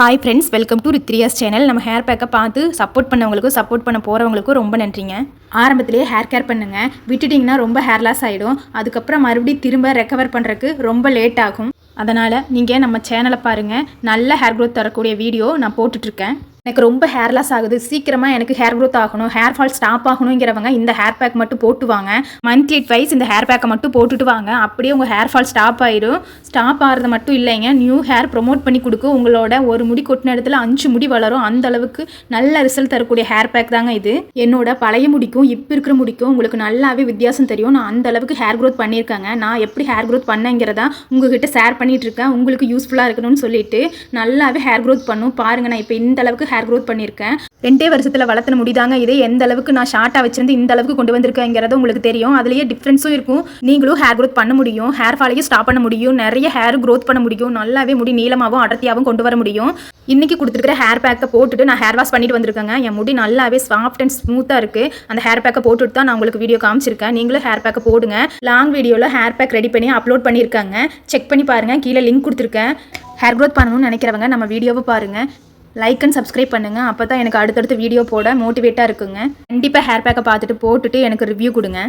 Hi friends, welcome to Rithriya's channel. நம்ம hair பேக்கை பார்த்து சப்போர்ட் பண்ணவங்களுக்கும் சப்போர்ட் பண்ண போகிறவங்களுக்கும் ரொம்ப நன்றிங்க. ஆரம்பத்திலேயே ஹேர் கேர் பண்ணுங்கள். விட்டுட்டிங்கன்னா ரொம்ப ஹேர் லாஸ் ஆகிடும். அதுக்கப்புறம் மறுபடியும் திரும்ப ரெக்கவர் பண்ணுறதுக்கு ரொம்ப லேட் ஆகும். அதனால் நீங்கள் நம்ம சேனலை பாருங்கள். நல்ல ஹேர் க்ரோத் தரக்கூடிய வீடியோ நான் போட்டுட்ருக்கேன். எனக்கு ரொம்ப ஹேர் லாஸ் ஆகுது, சீக்கிரமாக எனக்கு ஹேர் க்ரோத் ஆகணும், ஹேர் ஃபால் ஸ்டாப் ஆகணுங்கிறவங்க இந்த ஹேர் பேக் மட்டும் போட்டு வாங்க. மந்த்லி ட்வைஸ் இந்த ஹேர் பேக்கை மட்டும் போட்டுட்டு வாங்க. அப்படியே உங்கள் ஹேர் ஃபால் ஸ்டாப் ஆயிடும். ஸ்டாப் ஆகிறது மட்டும் இல்லைங்க, நியூ ஹேர் ப்ரொமோட் பண்ணி கொடுக்கும். உங்களோட ஒரு முடி கொட்டின இடத்துல 5 முடி வளரும். அந்த அளவுக்கு நல்ல ரிசல்ட் தரக்கூடிய ஹேர் பேக் தாங்க இது. என்னோட பழைய முடிக்கும் இப்போ இருக்கிற முடிக்கும் உங்களுக்கு நல்லாவே வித்தியாசம் தெரியும். நான் அந்த அளவுக்கு ஹேர் க்ரோத் பண்ணியிருக்கேங்க. நான் எப்படி ஹேர் க்ரோத் பண்ணேங்கிறதா உங்ககிட்ட ஷேர் பண்ணிட்டு இருக்கேன். உங்களுக்கு யூஸ்ஃபுல்லாக இருக்கணும்னு சொல்லிட்டு நல்லாவே ஹேர் க்ரோத் பண்ணும். பாருங்கள், நான் இப்போ இந்த அளவுக்கு ஹேர் க்ரோத் பண்ணியிருக்கேன். 2 வருஷத்தில் வளர்த்துன முடிதாங்க இது. எந்த அளவுக்கு நான் ஷார்ட்டாக வச்சிருந்து இந்த அளவுக்கு கொண்டு வந்திருக்கேங்கிறது உங்களுக்கு தெரியும். அதுலேயே டிஃப்ரென்ஸும் இருக்கும். நீங்களும் ஹேர் க்ரோத் பண்ண முடியும், ஹேர் ஃபாலையும் ஸ்டாப் பண்ண முடியும், நிறைய ஹேர் க்ரோத் பண்ண முடியும், நல்லாவே முடி நீளமாகவும் அடர்த்தியாகவும் கொண்டு வர முடியும். இன்றைக்கி கொடுத்துருக்கிற ஹேர் பேக்கை போட்டுட்டு நான் ஹேர் வாஷ் பண்ணிட்டு வந்திருக்கேங்க. என் முடி நல்லாவே சாஃப்ட் அண்ட் ஸ்மூத்தாக இருக்குது. அந்த ஹேர் பேக்கை போட்டுட்டு தான் நான் உங்களுக்கு வீடியோ காமிச்சிருக்கேன். நீங்களும் ஹேர் பேக்கை போடுங்க. லாங் வீடியோவில் ஹேர் பேக் ரெடி பண்ணி அப்லோட் பண்ணியிருக்காங்க. செக் பண்ணி பாருங்கள். கீழே லிங்க் கொடுத்துருக்கேன். ஹேர் க்ரோத் பண்ணணும்னு நினைக்கிறவங்க நம்ம வீடியோவை பாருங்கள். லைக் அண்ட் சப்ஸ்கிரைப் பண்ணுங்கள். அப்போ தான் எனக்கு அடுத்தடுத்து வீடியோ போட மோட்டிவேட்டாக இருக்குங்க. கண்டிப்பாக ஹேர் பேக்கை பார்த்துட்டு போட்டுட்டு எனக்கு ரிவ்யூ கொடுங்க.